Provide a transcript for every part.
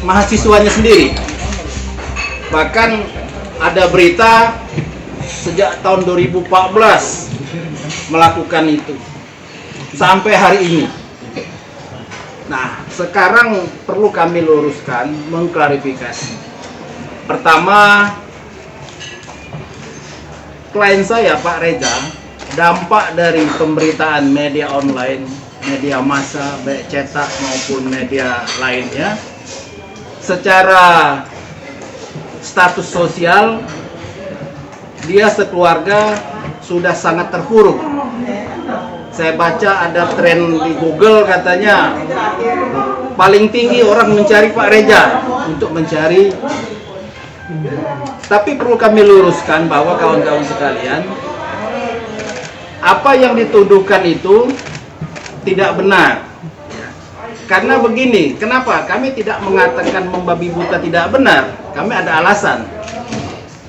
Mahasiswanya sendiri. Bahkan ada berita sejak tahun 2014 melakukan itu sampai hari ini. Nah, sekarang perlu kami luruskan, mengklarifikasi. Pertama, klien saya Pak Reza, dampak dari pemberitaan media online, media massa, baik cetak maupun media lainnya, secara status sosial dia sekeluarga sudah sangat terpuruk. Saya baca ada tren di Google, katanya paling tinggi orang mencari Pak Reza untuk mencari. Tapi perlu kami luruskan bahwa kawan-kawan sekalian, apa yang dituduhkan itu tidak benar. Karena begini, kenapa kami tidak mengatakan membabi buta tidak benar? Kami ada alasan.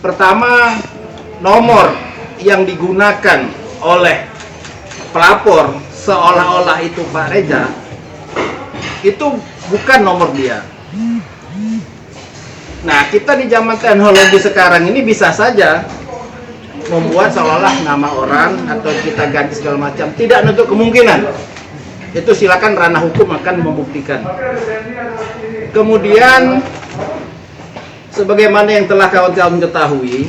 Pertama, nomor yang digunakan oleh pelapor seolah-olah itu Pak Reza, itu bukan nomor dia. Nah, kita di zaman teknologi sekarang ini bisa saja membuat seolah-olah nama orang atau kita ganti segala macam. Tidak menutup kemungkinan. Itu silakan ranah hukum akan membuktikan. Kemudian, sebagaimana yang telah kawan-kawan ketahui,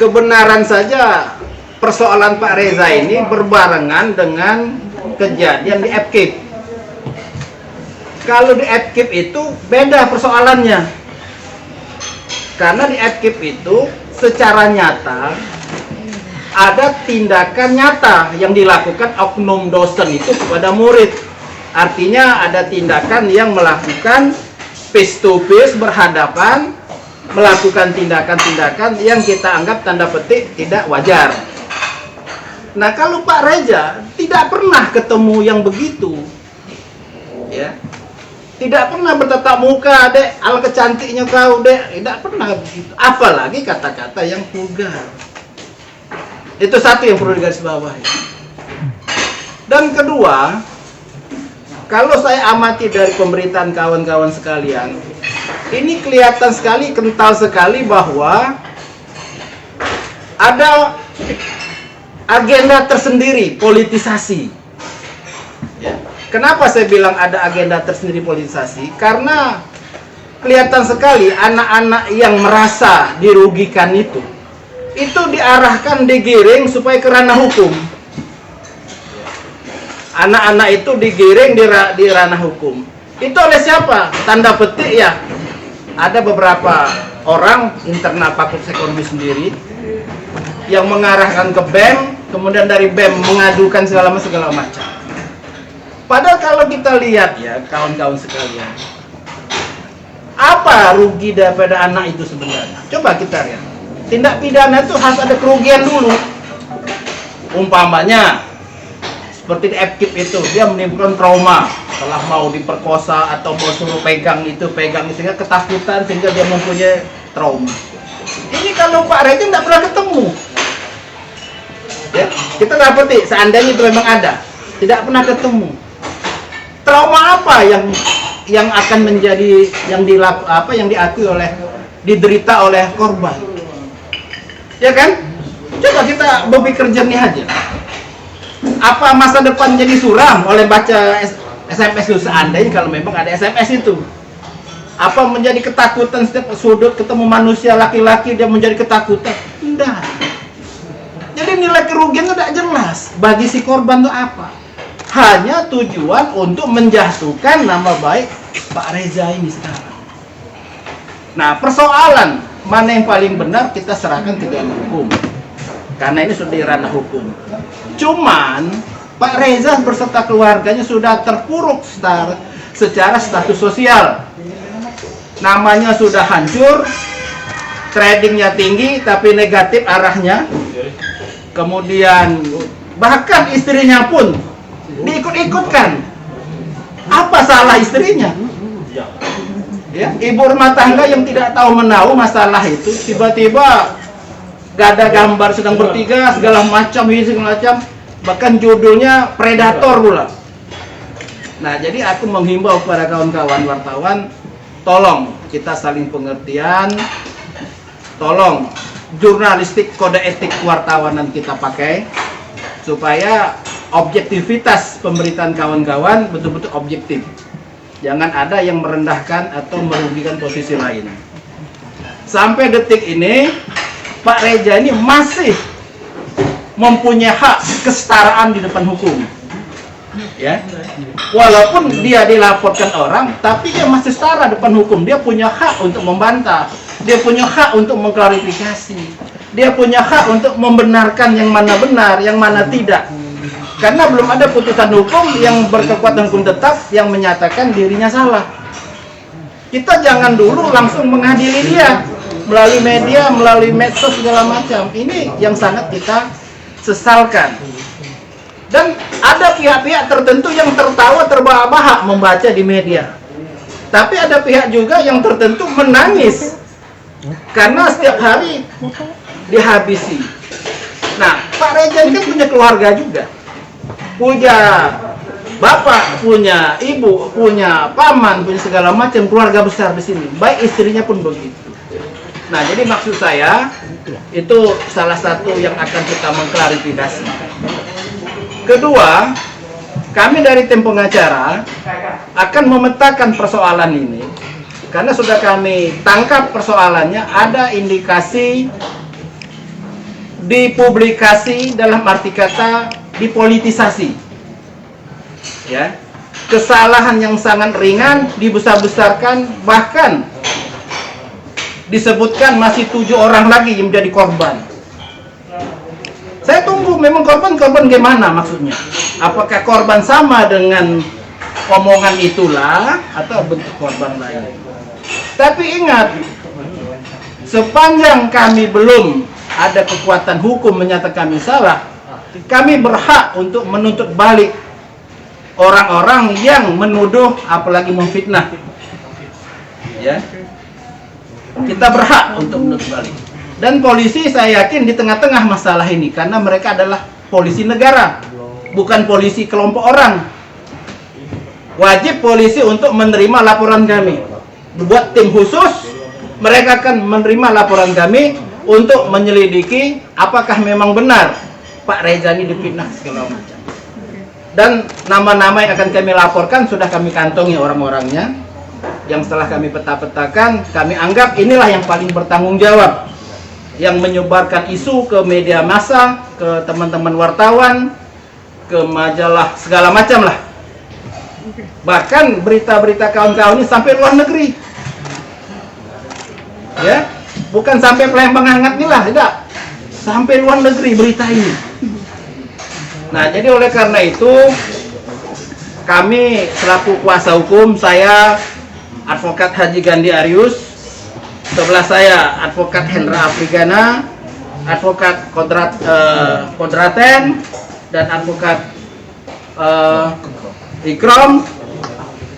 kebenaran saja persoalan Pak Reza ini berbarengan dengan kejadian di FKIP. Kalau di FKIP itu beda persoalannya. Karena di FKIP itu secara nyata ada tindakan nyata yang dilakukan oknum dosen itu kepada murid. Artinya ada tindakan yang melakukan face to face, berhadapan, melakukan tindakan-tindakan yang kita anggap tanda petik tidak wajar. Nah, kalau Pak Reza tidak pernah ketemu yang begitu, ya, tidak pernah bertatap muka, dek, ala kecantiknya kau, dek, tidak pernah begitu. Apalagi kata-kata yang vulgar. Itu satu yang perlu digarisbawahi. Dan kedua, kalau saya amati dari pemberitaan kawan-kawan sekalian, ini kelihatan sekali, kental sekali bahwa ada agenda tersendiri, politisasi. Ya. Kenapa saya bilang ada agenda tersendiri politisasi? Karena kelihatan sekali anak-anak yang merasa dirugikan itu diarahkan, digiring supaya ke ranah hukum. Anak-anak itu digiring di ranah hukum. Itu oleh siapa? Tanda petik ya. Ada beberapa orang internal Fakultas Ekonomi sendiri yang mengarahkan ke BEM, kemudian dari BEM mengadukan segala macam. Padahal kalau kita lihat ya kawan-kawan sekalian, apa rugi daripada anak itu sebenarnya? Coba kita lihat. Tindak pidana itu harus ada kerugian dulu. Umpamanya seperti di FKIP itu, dia menimbulkan trauma setelah mau diperkosa atau mau suruh pegang sehingga ketakutan, sehingga dia mempunyai trauma. Ini kalau Pak Reza tidak pernah ketemu, ya, kita dapati seandainya itu memang ada, tidak pernah ketemu. Trauma apa yang akan menjadi yang diakui diderita oleh korban? Ya kan? Coba kita berpikir jernih aja. Apa masa depan jadi suram oleh baca SMS itu seandainya kalau memang ada SMS itu? Apa menjadi ketakutan setiap sudut ketemu manusia laki-laki dia menjadi ketakutan? Tidak. Jadi nilai kerugian itu tidak jelas bagi si korban itu apa. Hanya tujuan untuk menjatuhkan nama baik Pak Reza ini sekarang. Nah, persoalan mana yang paling benar kita serahkan ke dalam hukum. Karena ini sudah di ranah hukum. Cuman Pak Reza berserta keluarganya sudah terpuruk secara status sosial. Namanya sudah hancur, tradingnya tinggi tapi negatif arahnya. Kemudian bahkan istrinya pun diikut-ikutkan. Apa salah istrinya? Ya, ibu rumah tangga yang tidak tahu menahu masalah itu, tiba-tiba gak ada gambar sedang bertiga segala macam ini segala macam, bahkan judulnya predator pula. Nah, jadi aku menghimbau kepada kawan-kawan wartawan, tolong kita saling pengertian, tolong jurnalistik kode etik kewartawanan kita pakai supaya objektivitas pemberitaan kawan-kawan betul-betul objektif. Jangan ada yang merendahkan atau merugikan posisi lain. Sampai detik ini Pak Reja ini masih mempunyai hak kesetaraan di depan hukum. Ya. Walaupun dia dilaporkan orang, tapi dia masih setara depan hukum. Dia punya hak untuk membantah. Dia punya hak untuk mengklarifikasi. Dia punya hak untuk membenarkan yang mana benar, yang mana tidak. Karena belum ada putusan hukum yang berkekuatan hukum tetap yang menyatakan dirinya salah. Kita jangan dulu langsung mengadili dia melalui media, melalui medsos segala macam. Ini yang sangat kita sesalkan. Dan ada pihak-pihak tertentu yang tertawa terbahak-bahak membaca di media. Tapi ada pihak juga yang tertentu menangis karena setiap hari dihabisi. Nah, Pak Reja ini kan punya keluarga juga. Punya bapak, punya ibu, punya paman, punya segala macam keluarga besar di sini. Baik istrinya pun begitu. Nah, jadi maksud saya itu salah satu yang akan kita mengklarifikasi. Kedua, kami dari tim pengacara akan memetakan persoalan ini karena sudah kami tangkap persoalannya ada indikasi dipublikasi dalam arti kata dipolitisasi, ya, kesalahan yang sangat ringan dibesar-besarkan, bahkan disebutkan masih 7 orang lagi yang menjadi korban. Saya tunggu memang korban gimana maksudnya? Apakah korban sama dengan omongan itulah atau bentuk korban lain? Tapi ingat, sepanjang kami belum ada kekuatan hukum menyatakan kami salah, kami berhak untuk menuntut balik orang-orang yang menuduh apalagi memfitnah. Ya. Kita berhak untuk menuntut balik. Dan polisi saya yakin di tengah-tengah masalah ini karena mereka adalah polisi negara, bukan polisi kelompok orang. Wajib polisi untuk menerima laporan kami. Buat tim khusus, mereka akan menerima laporan kami untuk menyelidiki apakah memang benar Pak Reja ini difitnah segala macam. Dan nama-nama yang akan kami laporkan sudah kami kantongi orang-orangnya. Yang setelah kami peta-petakan, kami anggap inilah yang paling bertanggung jawab, yang menyebarkan isu ke media massa, ke teman-teman wartawan, ke majalah segala macam lah. Bahkan berita-berita kawan-kawan ini sampai luar negeri. Ya, bukan sampai Palembang hangat nih lah, tidak. Sampai luar negeri berita ini. Nah, jadi oleh karena itu kami selaku kuasa hukum, saya Advokat Haji Gandhi Arius, sebelah saya Advokat Hendra Afrigana, Advokat Kodraten, dan Advokat Ikrom.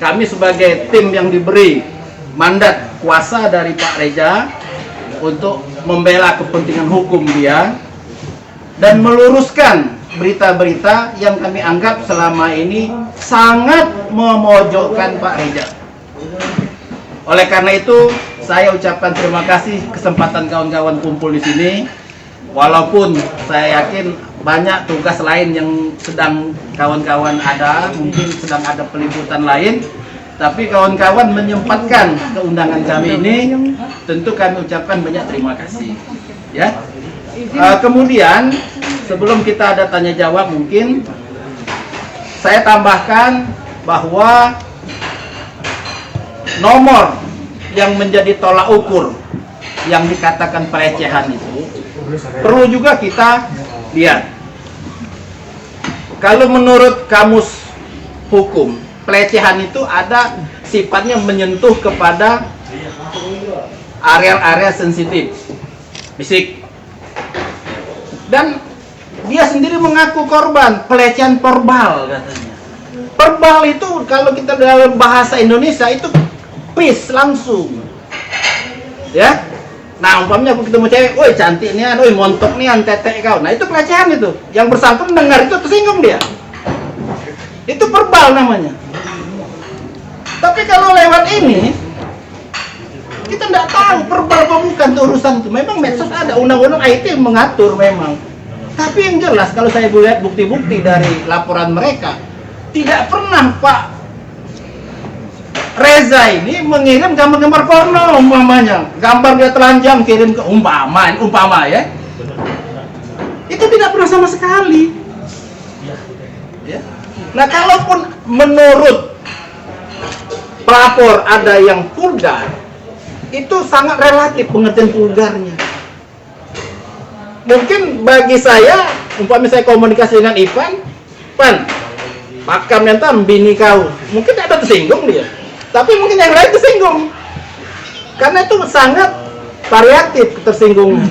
Kami sebagai tim yang diberi mandat kuasa dari Pak Reja untuk membela kepentingan hukum dia dan meluruskan berita-berita yang kami anggap selama ini sangat memojokkan Pak Reja. Oleh karena itu, saya ucapkan terima kasih kesempatan kawan-kawan kumpul di sini. Walaupun saya yakin banyak tugas lain yang sedang kawan-kawan ada, mungkin sedang ada peliputan lain, tapi kawan-kawan menyempatkan keundangan kami ini, tentu kami ucapkan banyak terima kasih. Ya. Kemudian sebelum kita ada tanya jawab, mungkin saya tambahkan bahwa nomor yang menjadi tolak ukur yang dikatakan pelecehan itu perlu juga kita lihat. Kalau menurut kamus hukum, pelecehan itu ada sifatnya menyentuh kepada area-area sensitif fisik. Dan dia sendiri mengaku korban pelecehan verbal katanya. Verbal itu kalau kita dalam bahasa Indonesia itu peace langsung. Ya. Nah, umpamanya aku ketemu cewek, woi cantik nih, woi montok nih, tetek kau. Nah, itu pelecehan itu. Yang bersangkutan dengar itu tersinggung dia. Itu verbal namanya. Tapi kalau lewat ini, kita tidak tahu verbal apa bukan itu urusan itu. Memang medsos ada, undang-undang IT mengatur memang. Tapi yang jelas kalau saya lihat bukti-bukti dari laporan mereka, tidak pernah Pak Reza ini mengirim gambar-gambar porno umpamanya. Gambar dia telanjang kirim ke umpama ya. Itu tidak pernah sama sekali. Ya. Nah, kalaupun menurut pelapor ada yang vulgar, itu sangat relatif pengertian vulgarnya. Mungkin bagi saya, umpamanya saya komunikasi dengan Ivan, Pan, pakam yang bini kau, mungkin tidak ada tersinggung dia. Tapi mungkin yang lain tersinggung. Karena itu sangat variatif tersinggung.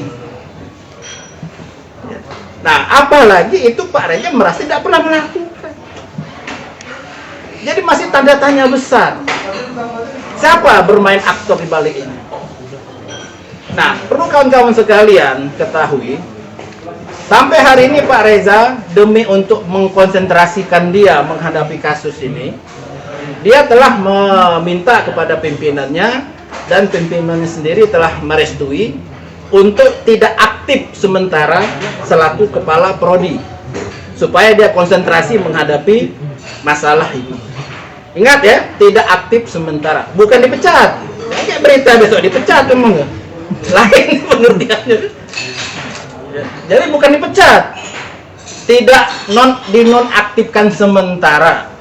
Nah, apalagi itu Pak Reza merasa tidak pernah melakukan. Jadi masih tanda tanya besar. Siapa bermain aktor di balik ini? Nah, perlu kawan-kawan sekalian ketahui, sampai hari ini Pak Reza demi untuk mengkonsentrasikan dia menghadapi kasus ini, dia telah meminta kepada pimpinannya dan pimpinannya sendiri telah merestui untuk tidak aktif sementara selaku kepala prodi supaya dia konsentrasi menghadapi masalah ini. Ingat ya, tidak aktif sementara, bukan dipecat. Kayak berita besok dipecat memang. Lain pengertiannya. Jadi bukan dipecat, tidak dinonaktifkan sementara.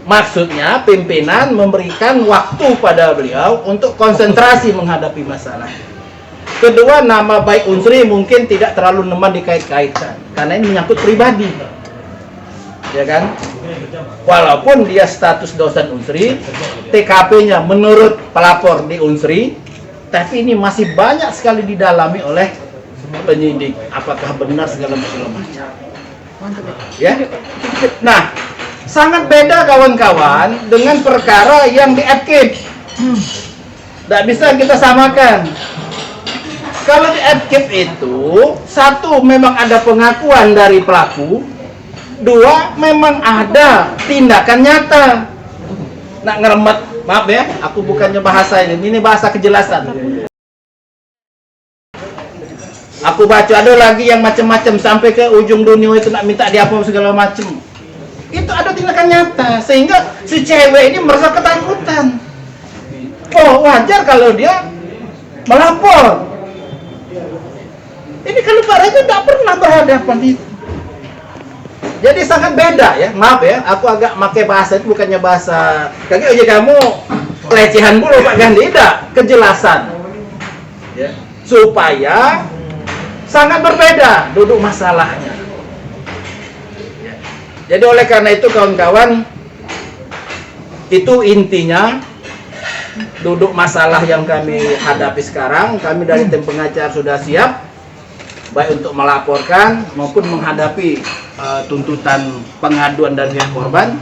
Maksudnya pimpinan memberikan waktu pada beliau untuk konsentrasi menghadapi masalah. Kedua, nama baik Unsri mungkin tidak terlalu lemah dikait-kaitkan karena ini menyangkut pribadi, ya kan? Walaupun dia status dosen Unsri, TKP-nya menurut pelapor di Unsri, tapi ini masih banyak sekali didalami oleh penyidik. Apakah benar segala macam? Ya. Nah, sangat beda kawan-kawan dengan perkara yang di AdKip. Tidak bisa kita samakan. Kalau di AdKip itu, satu memang ada pengakuan dari pelaku, dua memang ada tindakan nyata. Nak ngeremet, maaf ya, aku bukannya bahasa ini bahasa kejelasan. Aku baca ada lagi yang macam-macam sampai ke ujung dunia itu nak minta dia apa segala macam. Itu ada tindakan nyata sehingga si cewek ini merasa ketakutan. Oh, wajar kalau dia melapor. Ini kalau Pak Reza tidak pernah berhadapan itu. Jadi sangat beda ya, maaf ya, aku agak pakai bahasa itu bukannya bahasa kagak aja kamu pelecehan dulu Pak Gandhi, tidak, kejelasan ya, supaya sangat berbeda duduk masalahnya ya. Jadi oleh karena itu kawan-kawan, itu intinya duduk masalah yang kami hadapi sekarang. Kami dari tim pengacara sudah siap baik untuk melaporkan maupun menghadapi tuntutan pengaduan dari pihak korban.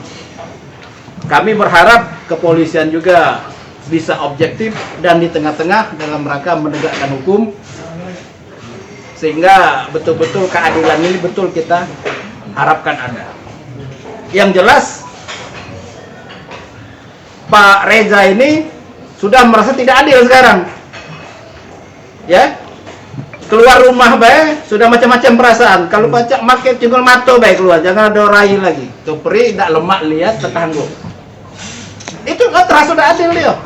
Kami berharap kepolisian juga bisa objektif dan di tengah-tengah dalam rangka menegakkan hukum sehingga betul-betul keadilan ini betul kita harapkan ada. Yang jelas Pak Reza ini sudah merasa tidak adil sekarang ya. Keluar rumah baik sudah macam-macam perasaan. Kalau baca makin cinggal mato baik keluar, jangan ada rai lagi. Keperi tidak lemak lihat tetangga. Itu nggak terasa sudah adil dia.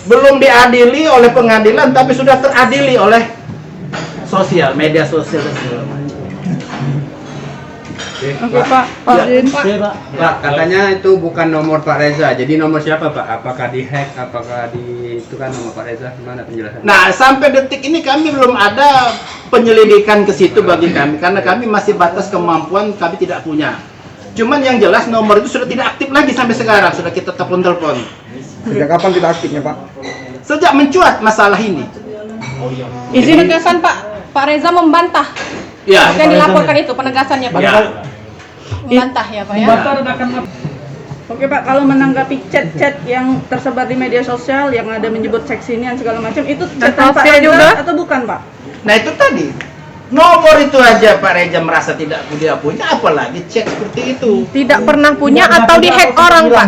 Belum diadili oleh pengadilan, tapi sudah teradili oleh sosial, media sosial dan segala macam. Oke Pak, Pak, katanya itu bukan nomor Pak Reza, jadi nomor siapa Pak? Apakah dihack? Apakah itu kan nomor Pak Reza? Gimana penjelasannya? Nah, sampai detik ini kami belum ada penyelidikan ke situ bagi kami, karena kami masih batas kemampuan kami tidak punya. Cuman yang jelas nomor itu sudah tidak aktif lagi sampai sekarang, sudah kita telepon. Sejak kapan tidak aktifnya Pak? Sejak mencuat masalah ini. Izin penegasan Pak Reza membantah Ya. yang dilaporkan itu penegasannya Pak. Ya. Membantah ya Pak ya. Oke Pak, kalau menanggapi chat-chat yang tersebar di media sosial yang ada menyebut seksinian segala macam, itu chatan Pak Rahasia Reza juga? atau bukan Pak? Nah itu tadi, nomor itu aja Pak Reza merasa tidak dia punya, apalagi chat seperti itu. Tidak pernah punya atau dihack orang Pak?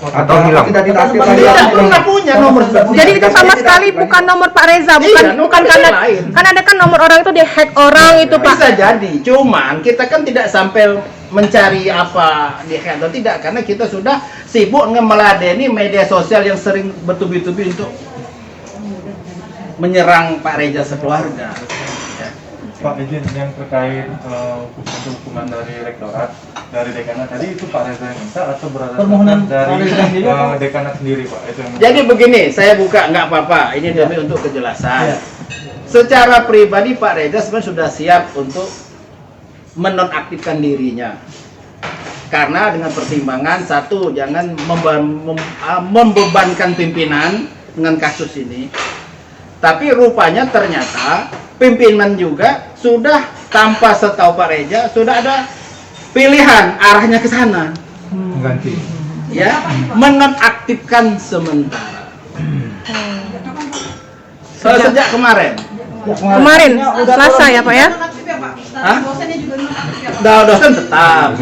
Atau hilang. Tidak diaktif Tidak pernah punya nomor seperti Jadi itu sama sekali bukan nomor Pak Reza, bukan Iya, nomor bukan itu karena lain. kan ada kan nomor orang itu dihack orang itu Pak. Bisa jadi, cuman kita kan tidak sampai mencari apa di hack atau tidak, karena kita sudah sibuk meladeni media sosial yang sering bertubi-tubi untuk menyerang Pak Reza sekeluarga. Ya. Pak izin yang terkait hukuman dari rektorat dari dekanat tadi itu Pak Reza yang minta atau berdasarkan dari dekanat sendiri Pak itu yang minta? Jadi begini, saya buka nggak apa-apa, ini demi untuk kejelasan. Secara pribadi Pak Reza sebenarnya sudah siap untuk menonaktifkan dirinya. Karena dengan pertimbangan satu, jangan membebankan pimpinan dengan kasus ini. Tapi rupanya ternyata pimpinan juga sudah tanpa setahu Pak Reza sudah ada pilihan arahnya ke sana. Mengganti. Ya, menonaktifkan sementara. Sejak kemarin. Kemarin Selasa ya Pak ya? Hah? Dosen tetap.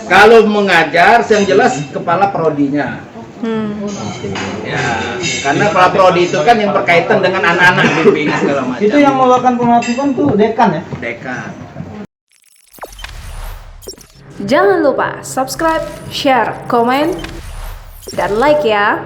Kalau mengajar, yang jelas kepala prodinya. Ya, karena kepala prodi itu kan yang berkaitan dengan anak-anak bimbing segala macam. Itu yang melakukan penonaktifan tuh dekan ya? Dekan. Jangan lupa subscribe, share, komen, dan like ya.